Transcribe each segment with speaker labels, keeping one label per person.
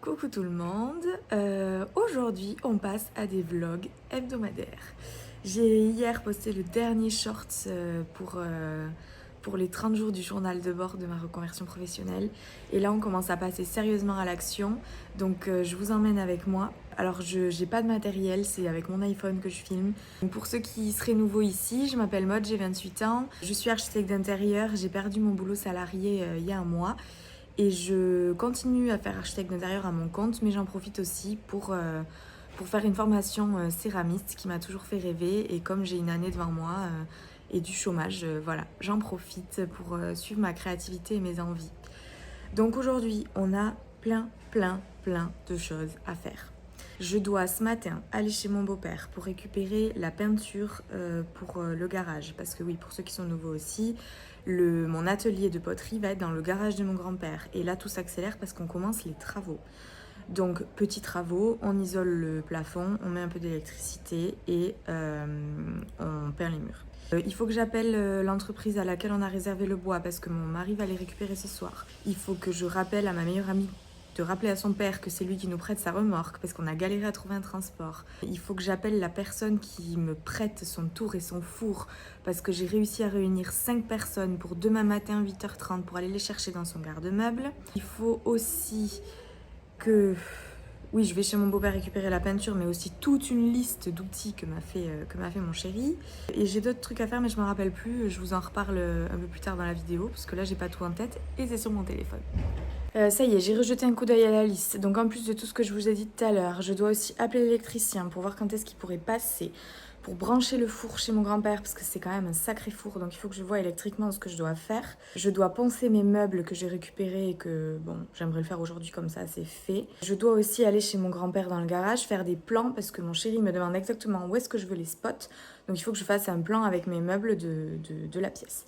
Speaker 1: Coucou tout le monde, aujourd'hui on passe à des vlogs hebdomadaires. J'ai hier posté le dernier short pour les 30 jours du journal de bord de ma reconversion professionnelle. Et là on commence à passer sérieusement à l'action, donc je vous emmène avec moi. Alors je n'ai pas de matériel, c'est avec mon iPhone que je filme. Donc pour ceux qui seraient nouveaux ici, je m'appelle Maud, j'ai 28 ans, je suis architecte d'intérieur, j'ai perdu mon boulot salarié il y a un mois. Et je continue à faire architecte d'intérieur à mon compte, mais j'en profite aussi pour faire une formation céramiste qui m'a toujours fait rêver. Et comme j'ai une année devant moi et du chômage, voilà, j'en profite pour suivre ma créativité et mes envies. Donc aujourd'hui, on a plein de choses à faire. Je dois ce matin aller chez mon beau-père pour récupérer la peinture pour le garage. Parce que oui, pour ceux qui sont nouveaux aussi, mon atelier de poterie va être dans le garage de mon grand-père. Et là, tout s'accélère parce qu'on commence les travaux. Donc, petits travaux, on isole le plafond, on met un peu d'électricité et on peint les murs. Il faut que j'appelle l'entreprise à laquelle on a réservé le bois parce que mon mari va les récupérer ce soir. Il faut que je rappelle à ma meilleure amie de rappeler à son père que c'est lui qui nous prête sa remorque parce qu'on a galéré à trouver un transport. Il faut que j'appelle la personne qui me prête son tour et son four parce que j'ai réussi à réunir 5 personnes pour demain matin 8h30 pour aller les chercher dans son garde-meuble. Il faut aussi que... Oui, je vais chez mon beau-père récupérer la peinture, mais aussi toute une liste d'outils que m'a fait mon chéri. Et j'ai d'autres trucs à faire, mais je me rappelle plus. Je vous en reparle un peu plus tard dans la vidéo, parce que là, j'ai pas tout en tête et c'est sur mon téléphone. Ça y est, j'ai rejeté un coup d'œil à la liste. Donc en plus de tout ce que je vous ai dit tout à l'heure, je dois aussi appeler l'électricien pour voir quand est-ce qu'il pourrait passer, pour brancher le four chez mon grand-père, parce que c'est quand même un sacré four, donc il faut que je voie électriquement ce que je dois faire. Je dois poncer mes meubles que j'ai récupérés et que, bon, j'aimerais le faire aujourd'hui comme ça, c'est fait. Je dois aussi aller chez mon grand-père dans le garage, faire des plans, parce que mon chéri me demande exactement où est-ce que je veux les spots. Donc il faut que je fasse un plan avec mes meubles de la pièce.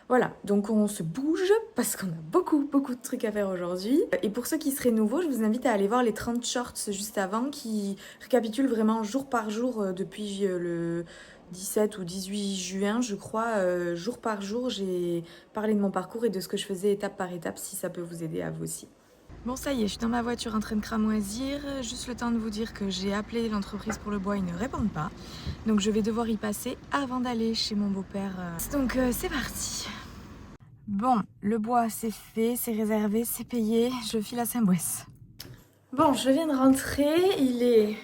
Speaker 1: Voilà, donc on se bouge parce qu'on a beaucoup de trucs à faire aujourd'hui. Et pour ceux qui seraient nouveaux, je vous invite à aller voir les 30 shorts juste avant qui récapitulent vraiment jour par jour depuis le 17 ou 18 juin, je crois. Jour par jour, j'ai parlé de mon parcours et de ce que je faisais étape par étape si ça peut vous aider à vous aussi. Bon, ça y est, je suis dans ma voiture en train de cramoisir. Juste le temps de vous dire que j'ai appelé l'entreprise pour le bois, ils ne répondent pas. Donc je vais devoir y passer avant d'aller chez mon beau-père. Donc c'est parti. Bon, le bois c'est fait, c'est réservé, c'est payé. Je file à Saint-Bouès. Bon, je viens de rentrer, il est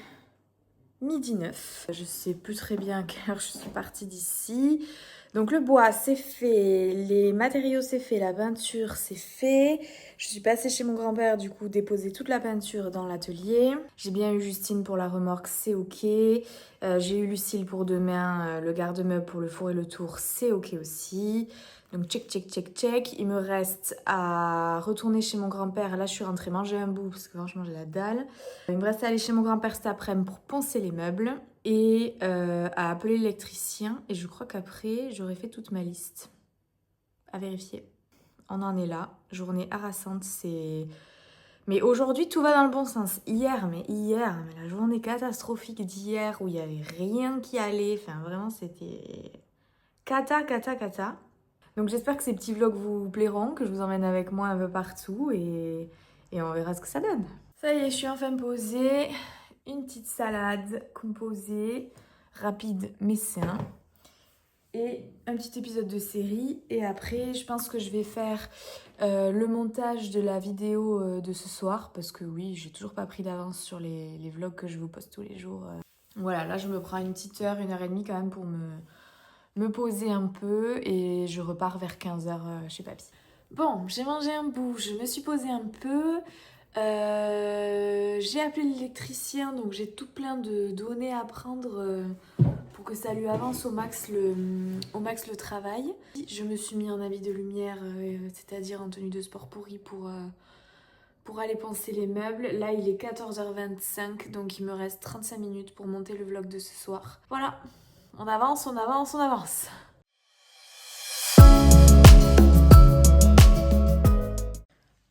Speaker 1: 12h09. Je sais plus très bien à quelle heure je suis partie d'ici. Donc le bois c'est fait, les matériaux c'est fait, la peinture c'est fait. Je suis passée chez mon grand-père du coup déposer toute la peinture dans l'atelier. J'ai bien eu Justine pour la remorque, c'est ok. J'ai eu Lucille pour demain, le garde-meuble pour le four et le tour, c'est ok aussi. Donc check. Il me reste à retourner chez mon grand-père. Là je suis rentrée manger un bout parce que franchement j'ai la dalle. Il me reste à aller chez mon grand-père cet après-midi pour poncer les meubles et à appeler l'électricien. Et je crois qu'après, j'aurai fait toute ma liste. À vérifier. On en est là. Journée harassante, c'est... Mais aujourd'hui, tout va dans le bon sens. Mais la journée catastrophique d'hier où il n'y avait rien qui allait. Enfin, vraiment, c'était... Cata. Donc j'espère que ces petits vlogs vous plairont, que je vous emmène avec moi un peu partout et on verra ce que ça donne. Ça y est, je suis enfin posée. Une petite salade composée, rapide mais sain. Et un petit épisode de série. Et après, je pense que je vais faire le montage de la vidéo de ce soir. Parce que oui, j'ai toujours pas pris d'avance sur les vlogs que je vous poste tous les jours. Voilà, là je me prends une petite heure, 1h30 quand même pour me poser un peu. Et je repars vers 15h chez papy. Bon, j'ai mangé un bout, je me suis posée un peu. J'ai appelé l'électricien, donc j'ai tout plein de données à prendre pour que ça lui avance au max le travail. Je me suis mis en habit de lumière, c'est-à-dire en tenue de sport pourri pour aller poncer les meubles. Là, il est 14h25, donc il me reste 35 minutes pour monter le vlog de ce soir. Voilà, on avance.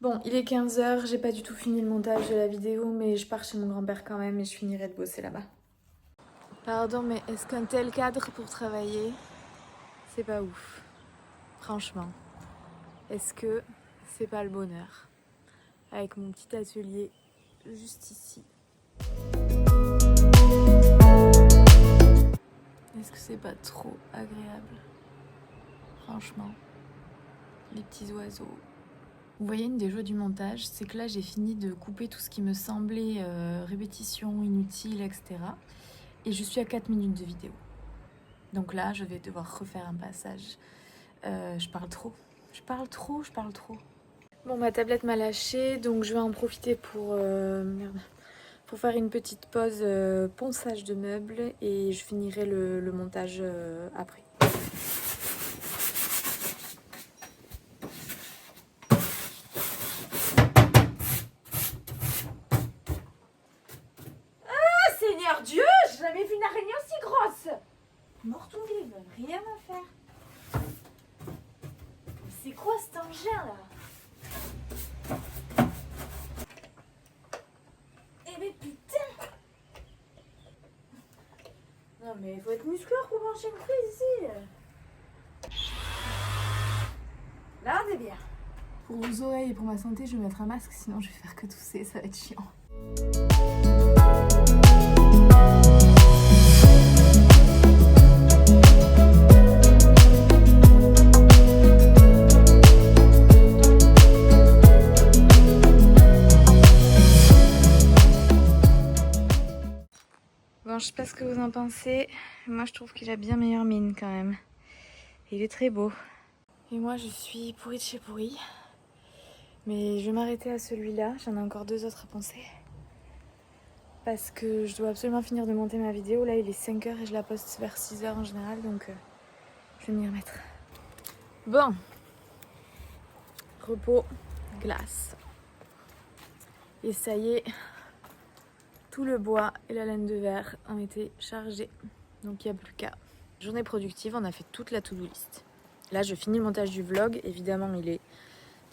Speaker 1: Bon, il est 15h, j'ai pas du tout fini le montage de la vidéo, mais je pars chez mon grand-père quand même et je finirai de bosser là-bas. Pardon, mais est-ce qu'un tel cadre pour travailler, c'est pas ouf? Franchement, est-ce que c'est pas le bonheur? Avec mon petit atelier juste ici. Est-ce que c'est pas trop agréable? Franchement, les petits oiseaux. Vous voyez, une des joies du montage, c'est que là j'ai fini de couper tout ce qui me semblait répétition, inutile, etc. Et je suis à 4 minutes de vidéo. Donc là, je vais devoir refaire un passage. Je parle trop. Bon, ma tablette m'a lâché, donc je vais en profiter pour faire une petite pause ponçage de meubles et je finirai le montage après. Ah, Seigneur Dieu, j'ai jamais vu une araignée aussi grosse! Morte ou vive, rien à faire. C'est quoi cet engin là? Eh mais putain! Non mais il faut être muscleur pour brancher une prise ici. Là on est bien. Pour vos oreilles et pour ma santé, je vais mettre un masque, sinon je vais faire que tousser, ça va être chiant. Bon, je sais pas ce que vous en pensez. Moi, je trouve qu'il a bien meilleure mine quand même. Il est très beau. Et moi, je suis pourrie de chez pourrie. Mais je vais m'arrêter à celui-là. J'en ai encore 2 autres à penser. Parce que je dois absolument finir de monter ma vidéo. Là, il est 5h et je la poste vers 6h en général. Donc, je vais m'y remettre. Bon. Repos, glace. Et ça y est. Tout le bois et la laine de verre ont été chargés. Donc il n'y a plus qu'à. Journée productive, on a fait toute la to-do list. Là, je finis le montage du vlog. Évidemment, il est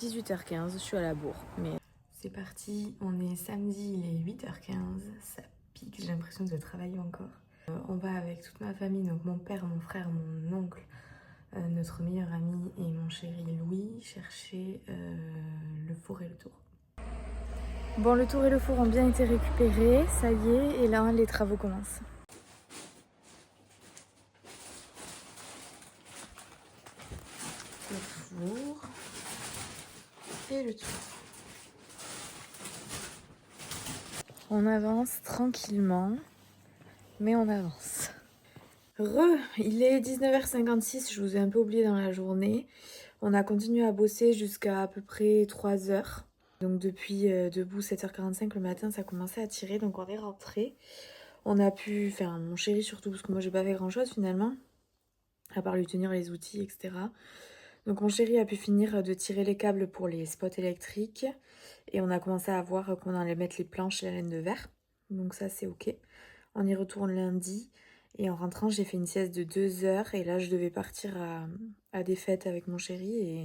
Speaker 1: 18h15. Je suis à la bourre. Mais c'est parti. On est samedi, il est 8h15. Ça pique. J'ai l'impression de travailler encore. On va avec toute ma famille. Donc mon père, mon frère, mon oncle, notre meilleur ami et mon chéri Louis chercher le four et le tour. Bon, le tour et le four ont bien été récupérés, ça y est, et là les travaux commencent. Le four et le tour. On avance tranquillement, mais on avance. Il est 19h56, je vous ai un peu oublié dans la journée. On a continué à bosser jusqu'à peu près 3h. Donc depuis debout 7h45 le matin, ça commençait à tirer, donc on est rentré. On a pu, enfin mon chéri surtout, parce que moi j'ai pas fait grand chose finalement, à part lui tenir les outils, etc. Donc mon chéri a pu finir de tirer les câbles pour les spots électriques. Et on a commencé à voir qu'on allait mettre les planches et la laine de verre. Donc ça c'est ok. On y retourne lundi. Et en rentrant, j'ai fait une sieste de 2 heures. Et là, je devais partir à des fêtes avec mon chéri. Et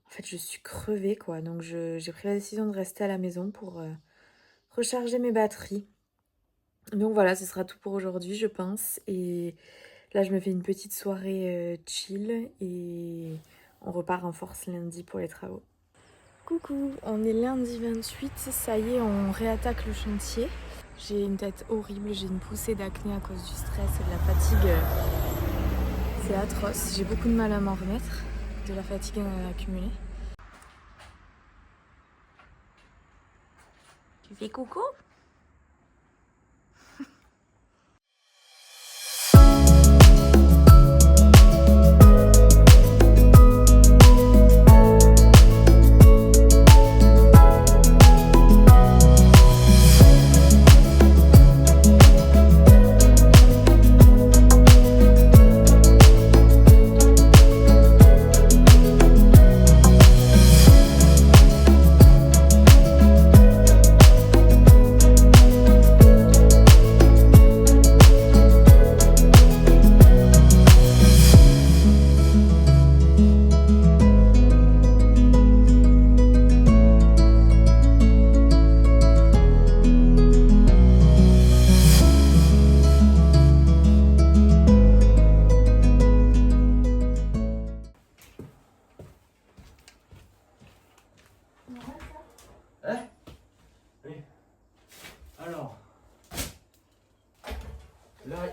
Speaker 1: en fait, je suis crevée, quoi. Donc, j'ai pris la décision de rester à la maison pour recharger mes batteries. Donc voilà, ce sera tout pour aujourd'hui, je pense. Et là, je me fais une petite soirée chill. Et on repart en force lundi pour les travaux. Coucou, on est lundi 28. Ça y est, on réattaque le chantier. J'ai une tête horrible, j'ai une poussée d'acné à cause du stress et de la fatigue. C'est atroce, j'ai beaucoup de mal à m'en remettre, de la fatigue accumulée. Tu fais coucou ?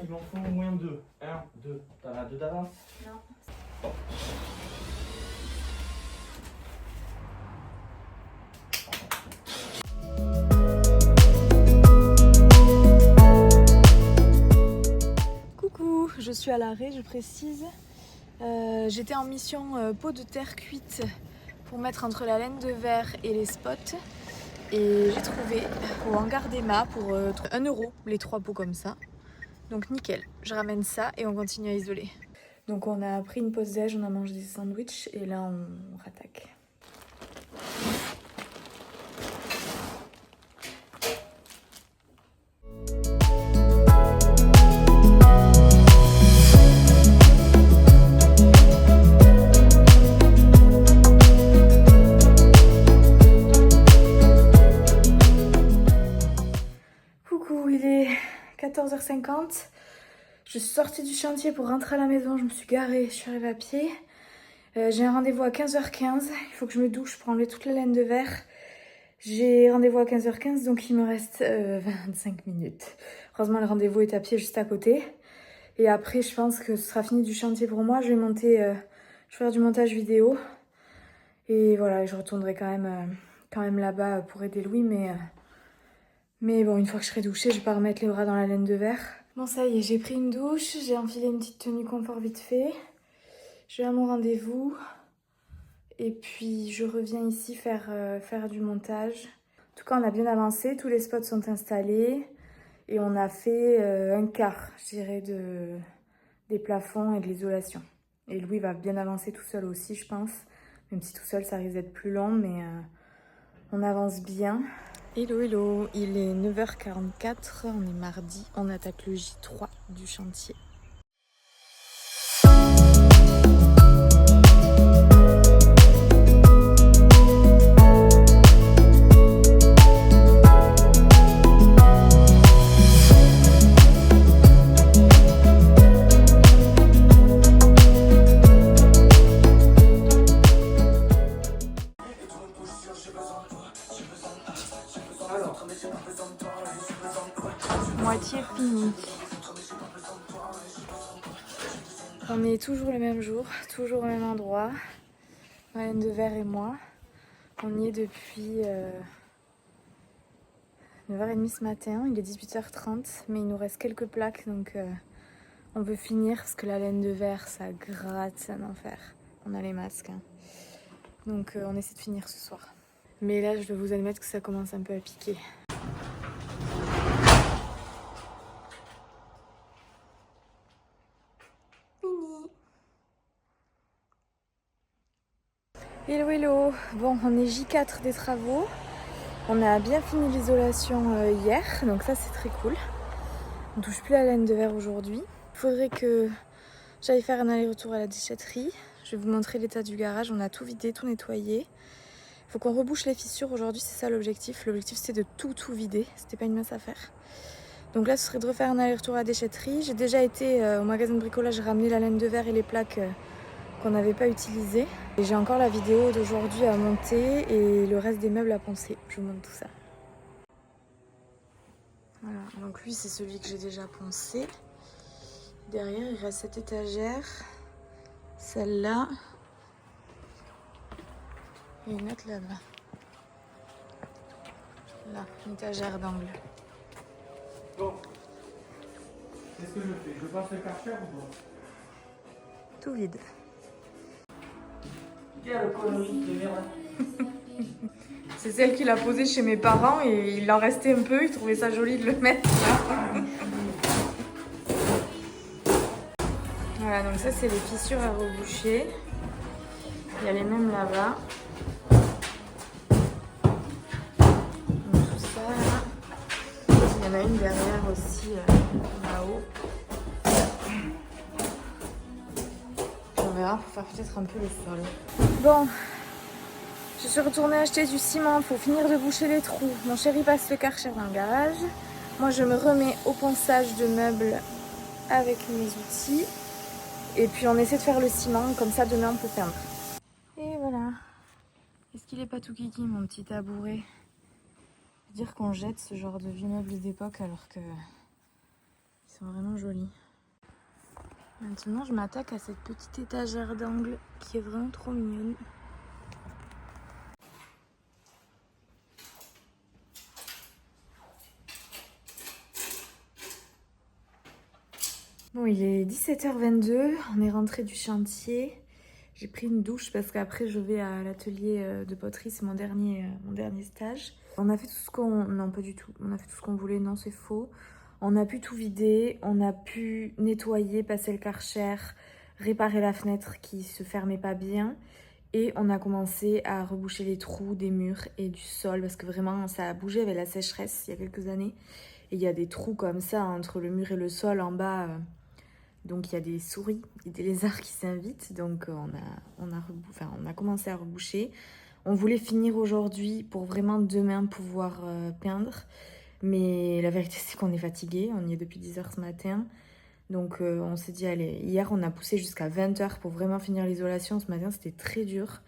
Speaker 2: il m'en faut au moins 2. 1, 2. T'en as 2 d'avance?
Speaker 1: Non.
Speaker 2: Bon.
Speaker 1: Coucou, je suis à l'arrêt, je précise. J'étais en mission pot de terre cuite pour mettre entre la laine de verre et les spots. Et j'ai trouvé au hangar d'Emma pour 1 € les 3 pots comme ça. Donc nickel, je ramène ça et on continue à isoler. Donc on a pris une pause déj, on a mangé des sandwichs et là on rattaque. Coucou, il est 14h50. Je suis sortie du chantier pour rentrer à la maison, je me suis garée, je suis arrivée à pied. J'ai un rendez-vous à 15h15, il faut que je me douche pour enlever toute la laine de verre. J'ai rendez-vous à 15h15, donc il me reste 25 minutes. Heureusement, le rendez-vous est à pied juste à côté. Et après, je pense que ce sera fini du chantier pour moi. Je vais monter, je vais faire du montage vidéo. Et voilà, je retournerai quand même là-bas pour aider Louis, mais bon, une fois que je serai douchée, je vais pas remettre les bras dans la laine de verre. Bon, ça y est, j'ai pris une douche, j'ai enfilé une petite tenue confort vite fait. Je vais à mon rendez-vous. Et puis, je reviens ici faire du montage. En tout cas, on a bien avancé, tous les spots sont installés. Et on a fait un quart, je dirais, des plafonds et de l'isolation. Et Louis va bien avancer tout seul aussi, je pense. Même si tout seul, ça risque d'être plus long, mais on avance bien. Hello, hello, il est 9h44, on est mardi, on attaque le J3 du chantier. Moitié fini. On est toujours le même jour, toujours au même endroit. La laine de verre et moi. On y est depuis 9h30 ce matin, il est 18h30, mais il nous reste quelques plaques, donc on veut finir parce que la laine de verre, ça gratte, c'est un enfer. On a les masques, hein. Donc on essaie de finir ce soir. Mais là, je dois vous admettre que ça commence un peu à piquer. Fini. Hello, hello. Bon, on est J4 des travaux. On a bien fini l'isolation hier, donc ça c'est très cool. On touche plus la laine de verre aujourd'hui. Il faudrait que j'aille faire un aller-retour à la déchetterie. Je vais vous montrer l'état du garage. On a tout vidé, tout nettoyé. Il faut qu'on rebouche les fissures aujourd'hui, c'est ça l'objectif. L'objectif c'était de tout vider, c'était pas une mince affaire. Donc là ce serait de refaire un aller-retour à la déchetterie. J'ai déjà été au magasin de bricolage ramener la laine de verre et les plaques qu'on n'avait pas utilisées. Et j'ai encore la vidéo d'aujourd'hui à monter et le reste des meubles à poncer. Je vous montre tout ça. Voilà, donc lui c'est celui que j'ai déjà poncé. Derrière il reste cette étagère, celle-là et une autre là-bas. Là, une étagère d'angle.
Speaker 2: Bon. Qu'est-ce que je fais? Je passe le Karcher ou pas?
Speaker 1: Tout vide.
Speaker 2: Quelle connerie de merde.
Speaker 1: C'est celle qu'il a posée chez mes parents et il en restait un peu, il trouvait ça joli de le mettre là. Voilà, donc ça c'est les fissures à reboucher. Il y a les mêmes là-bas. Donc tout ça là. Il y en a une derrière aussi là-haut. Puis on verra pour faire peut-être un peu le sol. Bon, je suis retournée acheter du ciment pour finir de boucher les trous. Mon chéri passe le Karcher dans le garage. Moi je me remets au ponçage de meubles avec mes outils. Et puis on essaie de faire le ciment, comme ça demain on peut peindre. Et voilà. Est-ce qu'il est pas tout kiki mon petit tabouret? Dire qu'on jette ce genre de vieux meubles d'époque alors que Ils sont vraiment jolis. Maintenant, je m'attaque à cette petite étagère d'angle qui est vraiment trop mignonne. Bon, il est 17h22, on est rentré du chantier. J'ai pris une douche parce qu'après je vais à l'atelier de poterie, c'est mon dernier stage. On a fait tout ce qu'on... Non, pas du tout. On a fait tout ce qu'on voulait, non, c'est faux. On a pu tout vider, on a pu nettoyer, passer le Karcher, réparer la fenêtre qui se fermait pas bien. Et on a commencé à reboucher les trous des murs et du sol parce que vraiment ça a bougé avec la sécheresse il y a quelques années. Et il y a des trous comme ça entre le mur et le sol en bas. Donc il y a des souris et des lézards qui s'invitent. Donc on a commencé à reboucher. On voulait finir aujourd'hui pour vraiment demain pouvoir peindre. Mais la vérité c'est qu'on est fatigué. On y est depuis 10h ce matin. Donc on s'est dit allez, hier on a poussé jusqu'à 20h pour vraiment finir l'isolation. Ce matin c'était très dur.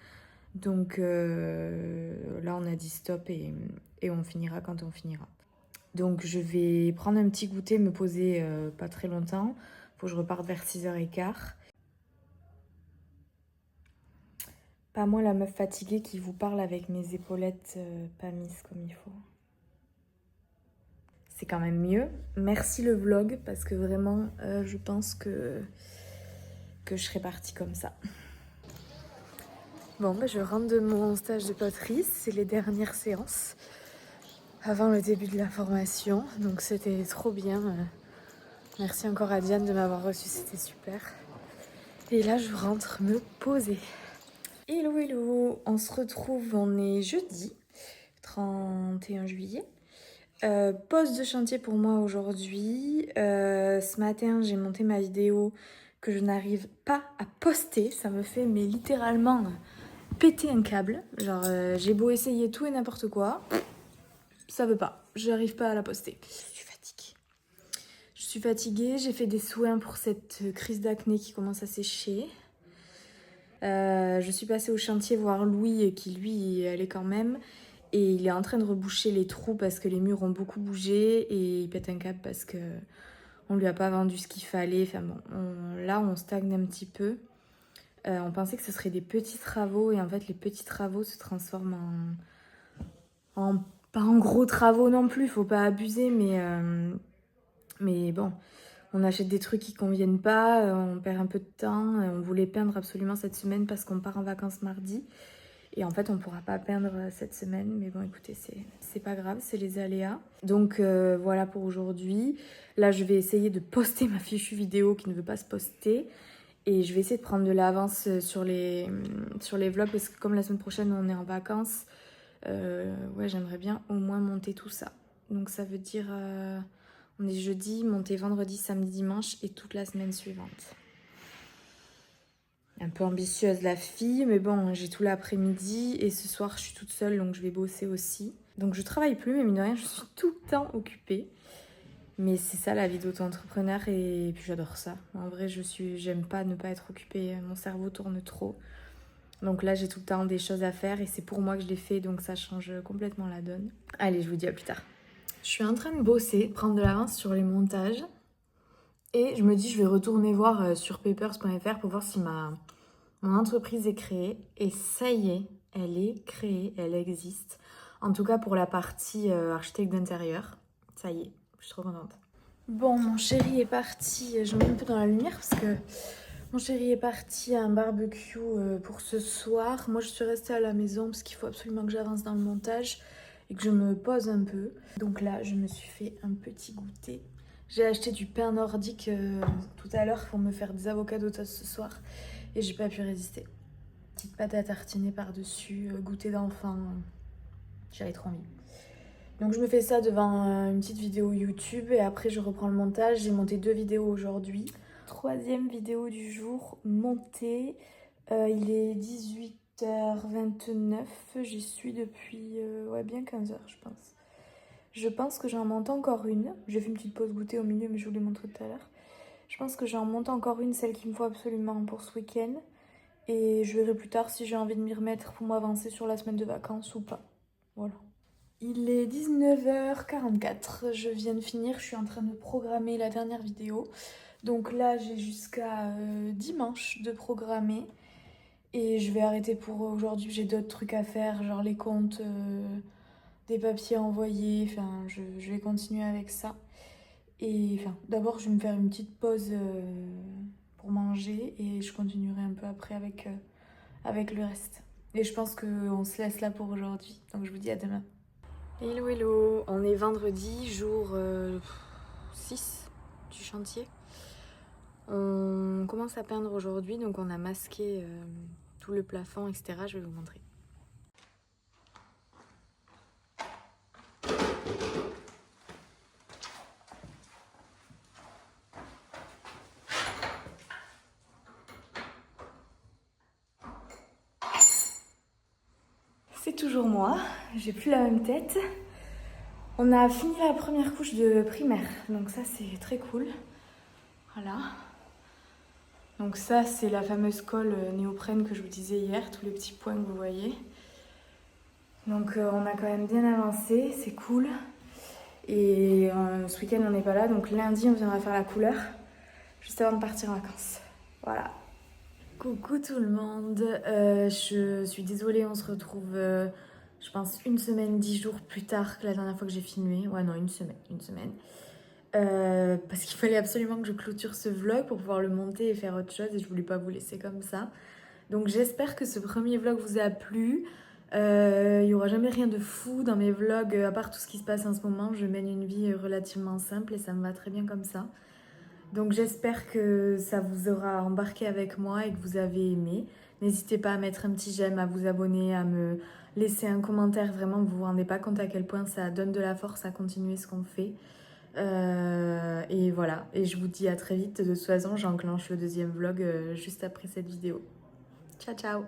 Speaker 1: Donc là on a dit stop et on finira quand on finira. Donc je vais prendre un petit goûter, me poser pas très longtemps. Faut que je reparte vers 6h15. Pas moi la meuf fatiguée qui vous parle avec mes épaulettes pas mises comme il faut. C'est quand même mieux. Merci le vlog parce que vraiment je pense que je serais partie comme ça. Bon, je rentre de mon stage de poterie. C'est les dernières séances avant le début de la formation. Donc c'était trop bien. Merci encore à Diane de m'avoir reçue, c'était super. Et là, je rentre me poser. Hello, hello, on se retrouve, on est jeudi, 31 juillet. Pause de chantier pour moi aujourd'hui. Ce matin, j'ai monté ma vidéo que je n'arrive pas à poster. Ça me fait mais littéralement péter un câble. Genre, j'ai beau essayer tout et n'importe quoi. Ça veut pas, j'arrive pas à la poster. Je suis fatiguée, j'ai fait des soins pour cette crise d'acné qui commence à sécher. Je suis passée au chantier voir Louis qui lui y allait quand même. Et il est en train de reboucher les trous parce que les murs ont beaucoup bougé. Et il pète un câble parce que on lui a pas vendu ce qu'il fallait. Enfin bon, là on stagne un petit peu. On pensait que ce serait des petits travaux. Et en fait les petits travaux se transforment pas en gros travaux non plus, faut pas abuser. Mais bon, on achète des trucs qui conviennent pas, on perd un peu de temps. On voulait peindre absolument cette semaine parce qu'on part en vacances mardi. Et en fait, on pourra pas peindre cette semaine. Mais bon, écoutez, c'est pas grave, c'est les aléas. Donc voilà pour aujourd'hui. Là, je vais essayer de poster ma fichue vidéo qui ne veut pas se poster. Et je vais essayer de prendre de l'avance sur les vlogs parce que comme la semaine prochaine, on est en vacances, ouais, j'aimerais bien au moins monter tout ça. Donc ça veut dire... on est jeudi, monter vendredi, samedi, dimanche et toute la semaine suivante. Un peu ambitieuse la fille, mais bon, j'ai tout l'après-midi et ce soir je suis toute seule donc je vais bosser aussi. Donc je travaille plus, mais mine de rien, je suis tout le temps occupée. Mais c'est ça la vie d'auto-entrepreneur et puis j'adore ça. En vrai, j'aime pas ne pas être occupée, mon cerveau tourne trop. Donc là, j'ai tout le temps des choses à faire et c'est pour moi que je les fais, donc ça change complètement la donne. Allez, je vous dis à plus tard. Je suis en train de bosser, prendre de l'avance sur les montages. Et je me dis, je vais retourner voir sur papers.fr pour voir si mon entreprise est créée. Et ça y est, elle est créée, elle existe. En tout cas pour la partie architecte d'intérieur. Ça y est, je suis trop contente. Bon, mon chéri est parti, je mets un peu dans la lumière parce que mon chéri est parti à un barbecue pour ce soir. Moi, je suis restée à la maison parce qu'il faut absolument que j'avance dans le montage et que je me pose un peu. Donc là, je me suis fait un petit goûter. J'ai acheté du pain nordique tout à l'heure pour me faire des avocats toast ce soir et j'ai pas pu résister. Petite pâte à tartiner par-dessus, goûter d'enfant. J'avais trop envie. Donc je me fais ça devant une petite vidéo YouTube et après je reprends le montage. J'ai monté 2 vidéos aujourd'hui. 3e vidéo du jour montée. Il est 18h29. J'y suis depuis ouais, bien 15h je pense. Je pense que j'en monte encore une. J'ai fait une petite pause goûter au milieu mais je vous l'ai montré tout à l'heure. Je pense que j'en monte encore une, celle qu'il me faut absolument pour ce week-end. Et je verrai plus tard si j'ai envie de m'y remettre pour m'avancer sur la semaine de vacances ou pas. Voilà. Il est 19h44, je viens de finir, je suis en train de programmer la dernière vidéo. Donc là j'ai jusqu'à dimanche de programmer et je vais arrêter pour aujourd'hui, j'ai d'autres trucs à faire, genre les comptes, des papiers envoyés, enfin je vais continuer avec ça. Et enfin d'abord je vais me faire une petite pause pour manger et je continuerai un peu après avec le reste. Et je pense qu'on se laisse là pour aujourd'hui, donc je vous dis à demain. Hello hello, on est vendredi, jour 6 du chantier. On commence à peindre aujourd'hui, donc on a masqué tout le plafond, etc. Je vais vous montrer. C'est toujours moi, j'ai plus la même tête. On a fini la première couche de primaire, donc ça c'est très cool. Voilà. Donc ça c'est la fameuse colle néoprène que je vous disais hier, tous les petits points que vous voyez. Donc on a quand même bien avancé, c'est cool. Et ce week-end on n'est pas là, donc lundi on viendra faire la couleur, juste avant de partir en vacances. Voilà. Coucou tout le monde, je suis désolée, on se retrouve je pense une semaine, 10 jours plus tard que la dernière fois que j'ai filmé. Ouais non, une semaine. Parce qu'il fallait absolument que je clôture ce vlog pour pouvoir le monter et faire autre chose et je voulais pas vous laisser comme ça. Donc j'espère que ce premier vlog vous a plu. Il n'y aura jamais rien de fou dans mes vlogs à part tout ce qui se passe en ce moment. Je mène une vie relativement simple et ça me va très bien comme ça. Donc j'espère que ça vous aura embarqué avec moi et que vous avez aimé. N'hésitez pas à mettre un petit j'aime, à vous abonner, à me laisser un commentaire. Vraiment, vous vous rendez pas compte à quel point ça donne de la force à continuer ce qu'on fait. Et voilà, et je vous dis à très vite. De toute façon, j'enclenche le deuxième vlog juste après cette vidéo. Ciao ciao!